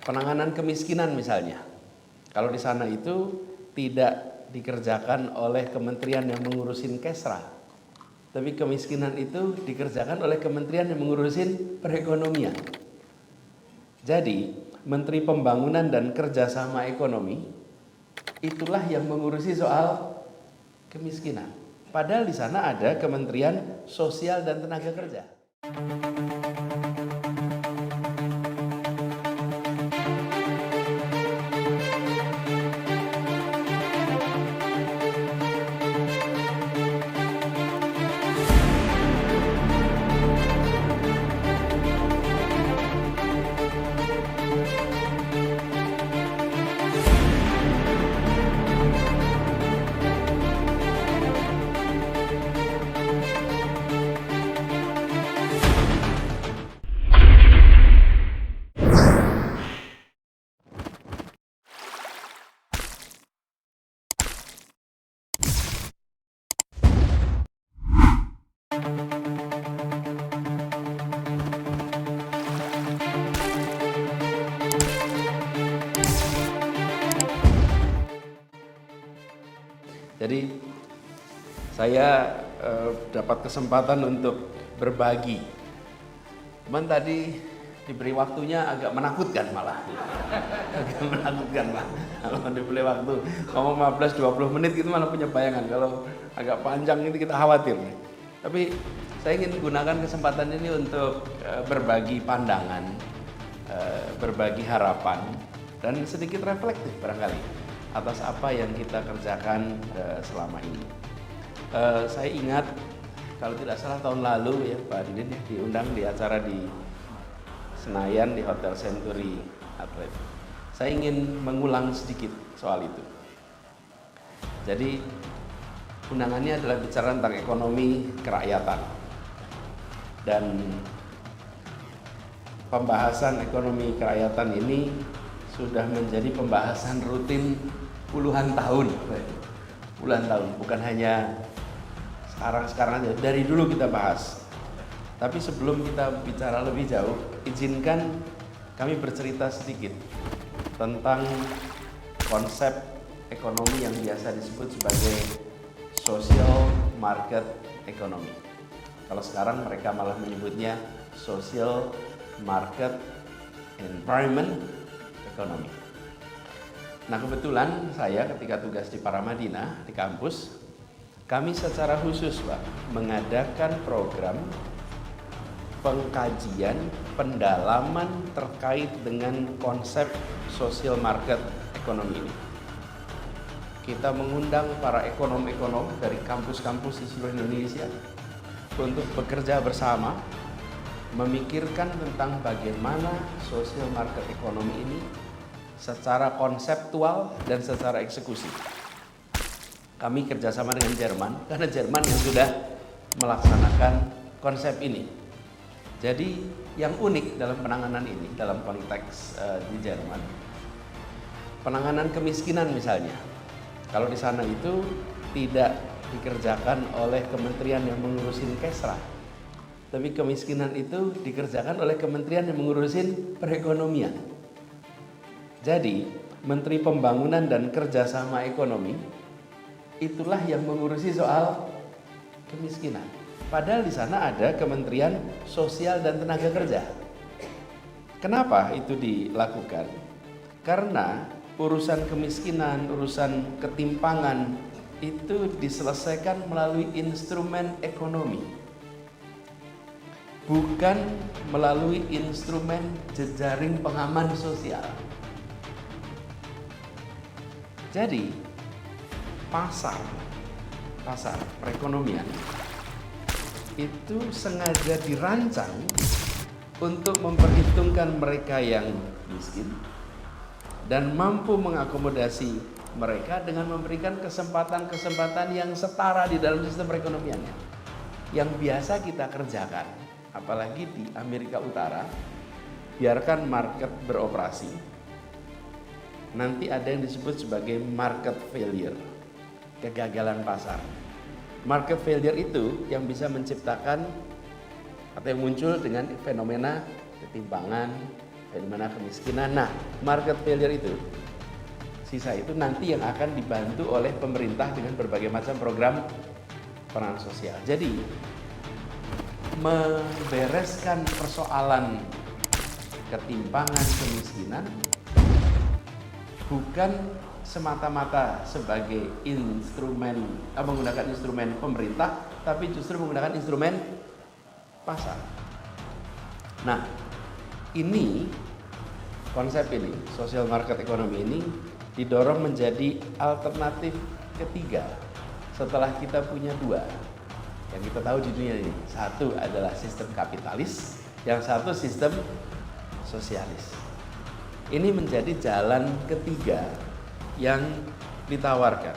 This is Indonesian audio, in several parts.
Penanganan kemiskinan misalnya, kalau di sana itu tidak dikerjakan oleh kementerian yang mengurusin Kesra, tapi kemiskinan itu dikerjakan oleh kementerian yang mengurusin perekonomian. Jadi Menteri Pembangunan dan Kerjasama Ekonomi itulah yang mengurusi soal kemiskinan. Padahal di sana ada Kementerian Sosial dan Tenaga Kerja. Jadi saya dapat kesempatan untuk berbagi. Cuman tadi diberi waktunya agak menakutkan malah. Agak menakutkan lah. Kalau diberi waktu ngomong 15-20 menit gitu malah punya bayangan. Kalau agak panjang itu kita khawatir. Tapi saya ingin gunakan kesempatan ini untuk berbagi pandangan, berbagi harapan, dan sedikit reflektif barangkali atas apa yang kita kerjakan selama ini. Saya ingat kalau tidak salah tahun lalu ya Pak Didin ya, diundang di acara di Senayan di Hotel Century Atlet. Saya ingin mengulang sedikit soal itu. Jadi undangannya adalah bicara tentang ekonomi kerakyatan, dan pembahasan ekonomi kerakyatan ini sudah menjadi pembahasan rutin puluhan tahun, bukan hanya sekarang aja, dari dulu kita bahas. Tapi sebelum kita bicara lebih jauh, izinkan kami bercerita sedikit tentang konsep ekonomi yang biasa disebut sebagai social market economy. Kalau sekarang mereka malah menyebutnya social market environment economy. Nah kebetulan saya ketika tugas di Paramadina di kampus, kami secara khusus Pak mengadakan program pengkajian pendalaman terkait dengan konsep social market economy ini. Kita mengundang para ekonom-ekonom dari kampus-kampus di seluruh Indonesia untuk bekerja bersama memikirkan tentang bagaimana social market economy ini secara konseptual dan secara eksekusi. Kami kerjasama dengan Jerman, karena Jerman yang sudah melaksanakan konsep ini. Jadi yang unik dalam penanganan ini, dalam konteks di Jerman, penanganan kemiskinan misalnya, kalau di sana itu tidak dikerjakan oleh kementerian yang mengurusin Kesra, tapi kemiskinan itu dikerjakan oleh kementerian yang mengurusin perekonomian. Jadi Menteri Pembangunan dan Kerjasama Ekonomi itulah yang mengurusi soal kemiskinan. Padahal di sana ada Kementerian Sosial dan Tenaga Kerja. Kenapa itu dilakukan? Karena urusan kemiskinan, urusan ketimpangan itu diselesaikan melalui instrumen ekonomi, bukan melalui instrumen jejaring pengaman sosial. Jadi pasar perekonomian itu sengaja dirancang untuk memperhitungkan mereka yang miskin dan mampu mengakomodasi mereka dengan memberikan kesempatan-kesempatan yang setara di dalam sistem perekonomiannya. Yang biasa kita kerjakan, apalagi di Amerika Utara, biarkan market beroperasi. Nanti ada yang disebut sebagai market failure, kegagalan pasar. Market failure itu yang bisa menciptakan atau yang muncul dengan fenomena ketimpangan, di mana kemiskinan. Nah, market failure itu, sisa itu nanti yang akan dibantu oleh pemerintah dengan berbagai macam program peran sosial. Jadi, membereskan persoalan ketimpangan kemiskinan bukan semata-mata sebagai instrumen, menggunakan instrumen pemerintah, tapi justru menggunakan instrumen pasar. Nah, ini konsep ini, social market economy ini didorong menjadi alternatif ketiga setelah kita punya dua yang kita tahu di dunia ini. Satu adalah sistem kapitalis, yang satu sistem sosialis. Ini menjadi jalan ketiga yang ditawarkan.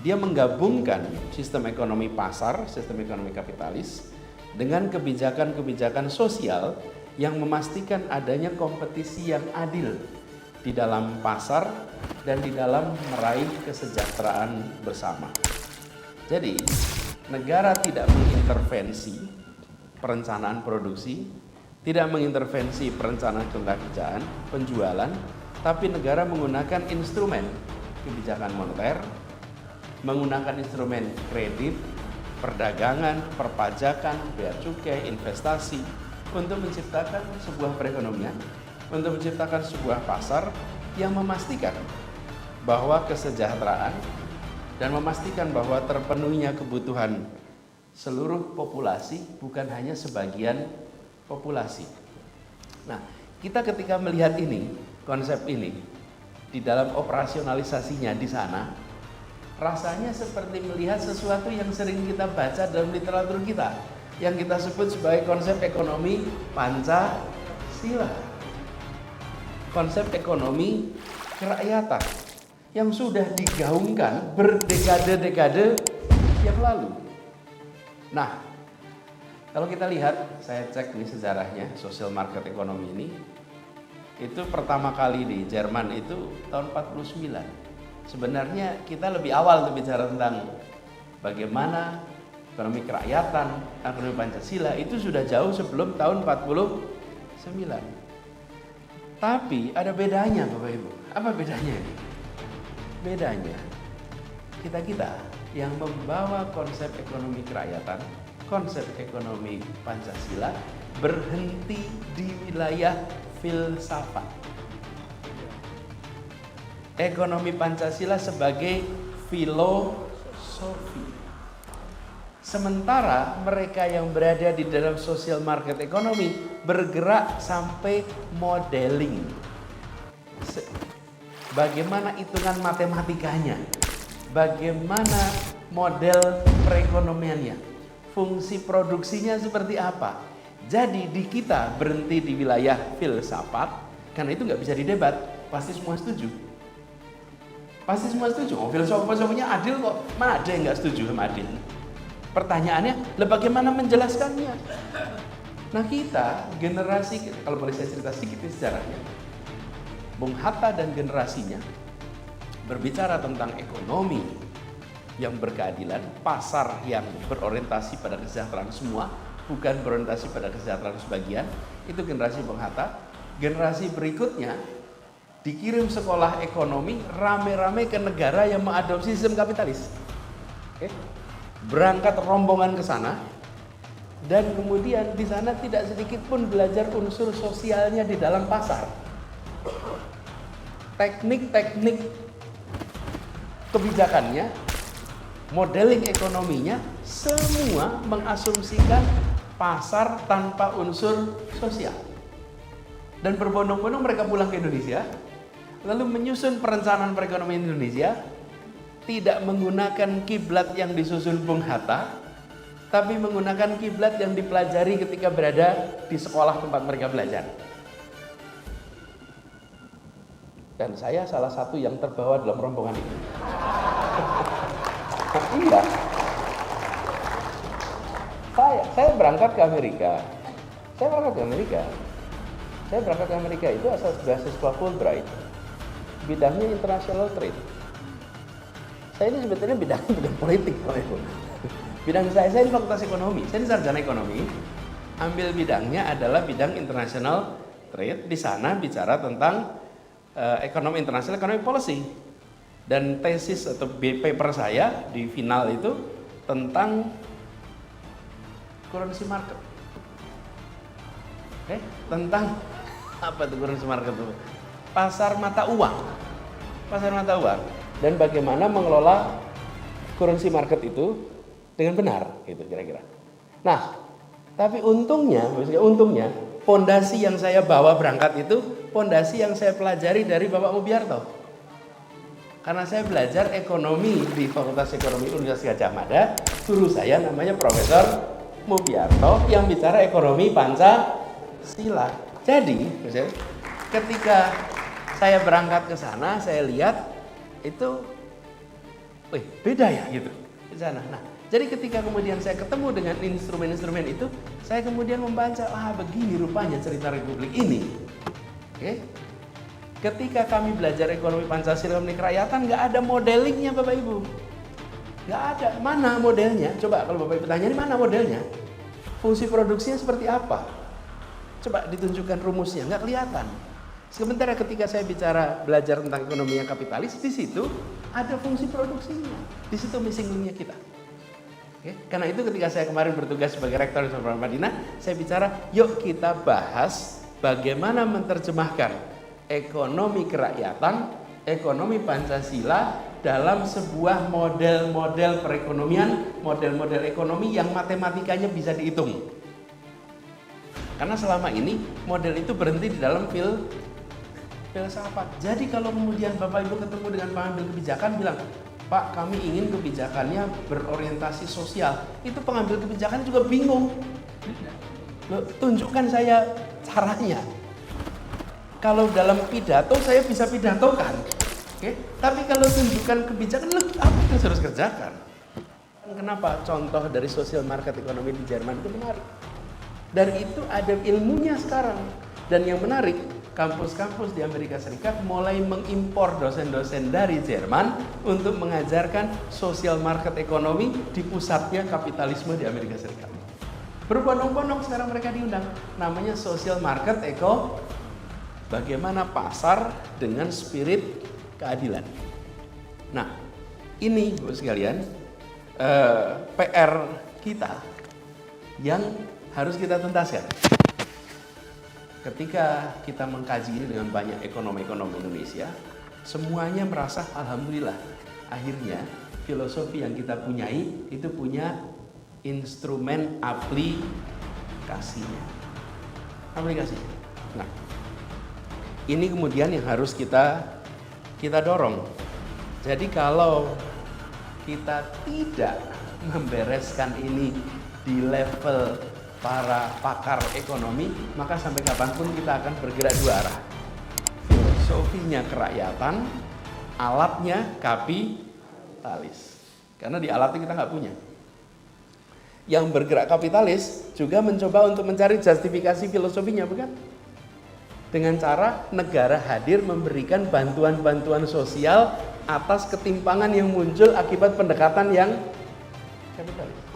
Dia menggabungkan sistem ekonomi pasar, sistem ekonomi kapitalis dengan kebijakan-kebijakan sosial yang memastikan adanya kompetisi yang adil di dalam pasar dan di dalam meraih kesejahteraan bersama. Jadi, negara tidak mengintervensi perencanaan produksi, tidak mengintervensi perencanaan ketenagakerjaan, penjualan, tapi negara menggunakan instrumen kebijakan moneter, menggunakan instrumen kredit, perdagangan, perpajakan, bea cukai, investasi untuk menciptakan sebuah perekonomian, untuk menciptakan sebuah pasar yang memastikan bahwa kesejahteraan dan memastikan bahwa terpenuhinya kebutuhan seluruh populasi, bukan hanya sebagian populasi. Nah, kita ketika melihat ini, konsep ini di dalam operasionalisasinya di sana, rasanya seperti melihat sesuatu yang sering kita baca dalam literatur kita, yang kita sebut sebagai konsep ekonomi Pancasila. Konsep ekonomi kerakyatan yang sudah digaungkan berdekade-dekade yang lalu. Nah, kalau kita lihat, saya cek nih sejarahnya, social market economy ini, itu pertama kali di Jerman itu tahun 49. Sebenarnya kita lebih awal tuh bicara tentang bagaimana ekonomi kerakyatan, ekonomi Pancasila itu sudah jauh sebelum tahun 49. Tapi ada bedanya Bapak Ibu. Apa bedanya ini? Bedanya, kita yang membawa konsep ekonomi kerakyatan, konsep ekonomi Pancasila berhenti di wilayah filsafat. Ekonomi Pancasila sebagai filosofi. Sementara mereka yang berada di dalam social market economy bergerak sampai modeling. Bagaimana hitungan matematikanya? Bagaimana model perekonomiannya? Fungsi produksinya seperti apa? Jadi di kita berhenti di wilayah filsafat, karena itu nggak bisa didebat, pasti semua setuju. Pasti semua setuju. Oh, filosofinya adil kok, mana ada yang nggak setuju sama adil? Pertanyaannya, bagaimana menjelaskannya? Nah kita, generasi, kalau boleh saya cerita sedikit sejarahnya, Bung Hatta dan generasinya berbicara tentang ekonomi yang berkeadilan, pasar yang berorientasi pada kesejahteraan semua, bukan berorientasi pada kesejahteraan sebagian. Itu generasi Bung Hatta. Generasi berikutnya dikirim sekolah ekonomi rame-rame ke negara yang mengadopsi sistem kapitalis. Berangkat rombongan ke sana, dan kemudian di sana tidak sedikit pun belajar unsur sosialnya di dalam pasar. Teknik-teknik kebijakannya, modeling ekonominya, semua mengasumsikan pasar tanpa unsur sosial. Dan berbondong-bondong mereka pulang ke Indonesia, lalu menyusun perencanaan perekonomian Indonesia, tidak menggunakan kiblat yang disusun Bung Hatta, tapi menggunakan kiblat yang dipelajari ketika berada di sekolah tempat mereka belajar. Dan saya salah satu yang terbawa dalam rombongan ini. Iya. Saya berangkat ke Amerika. Saya berangkat ke Amerika itu asal beasiswa Fulbright. Bidangnya international trade. Saya ini sebetulnya bidangnya bukan politik, Pak Ibu. Bidang saya di Fakultas Ekonomi. Saya ini sarjana ekonomi. Ambil bidangnya adalah bidang international Trade, di sana bicara tentang ekonomi internasional, economic policy. Dan tesis atau paper saya di final itu tentang currency market. Oke, tentang apa itu currency market itu? Pasar mata uang. Pasar mata uang. Dan bagaimana mengelola currency market itu dengan benar, gitu kira-kira. Nah, tapi untungnya fondasi yang saya bawa berangkat itu fondasi yang saya pelajari dari Bapak Mubiarto. Karena saya belajar ekonomi di Fakultas Ekonomi Universitas Gadjah Mada, guru saya namanya Profesor Mubiarto yang bicara ekonomi Pancasila. Jadi, ketika saya berangkat ke sana, saya lihat itu, beda ya gitu di sana. Nah, jadi ketika kemudian saya ketemu dengan instrumen-instrumen itu, saya kemudian membaca, begini rupanya cerita Republik ini. Oke. Ketika kami belajar ekonomi Pancasila, ekonomi kerakyatan, nggak ada modelingnya Bapak Ibu. Nggak ada. Mana modelnya? Coba kalau Bapak Ibu tanya, ini mana modelnya? Fungsi produksinya seperti apa? Coba ditunjukkan rumusnya, nggak kelihatan. Sementara ketika saya bicara belajar tentang ekonomi yang kapitalis, di situ ada fungsi produksinya. Di situ missing link-nya kita. Oke? Karena itu ketika saya kemarin bertugas sebagai rektor di Universitas Madinah, saya bicara, yuk kita bahas bagaimana menerjemahkan ekonomi kerakyatan, ekonomi Pancasila dalam sebuah model-model perekonomian, model-model ekonomi yang matematikanya bisa dihitung. Karena selama ini model itu berhenti di dalam filsafat. Jadi kalau kemudian Bapak Ibu ketemu dengan pengambil kebijakan bilang, Pak, kami ingin kebijakannya berorientasi sosial. Itu pengambil kebijakan juga bingung. Loh, tunjukkan saya caranya. Kalau dalam pidato saya bisa pidatokan, oke? Tapi kalau tunjukkan kebijakan, apa yang harus kerjakan? Kenapa contoh dari social market ekonomi di Jerman itu menarik? Dan itu ada ilmunya sekarang. Dan yang menarik, kampus-kampus di Amerika Serikat mulai mengimpor dosen-dosen dari Jerman untuk mengajarkan social market ekonomi di pusatnya kapitalisme di Amerika Serikat. Berbondong-bondong sekarang mereka diundang, namanya social market ekonomi. Bagaimana pasar dengan spirit keadilan. Nah, ini Bapak sekalian PR kita yang harus kita tuntaskan. Ketika kita mengkaji ini dengan banyak ekonom-ekonom Indonesia, semuanya merasa alhamdulillah akhirnya filosofi yang kita punyai itu punya instrumen aplikasinya. Nah, ini kemudian yang harus kita dorong. Jadi kalau kita tidak membereskan ini di level para pakar ekonomi, maka sampai kapanpun kita akan bergerak dua arah. Filosofinya kerakyatan, alatnya kapitalis. Karena di alatnya kita nggak punya. Yang bergerak kapitalis juga mencoba untuk mencari justifikasi filosofinya, bukan? Dengan cara negara hadir memberikan bantuan-bantuan sosial atas ketimpangan yang muncul akibat pendekatan yang kapitalis.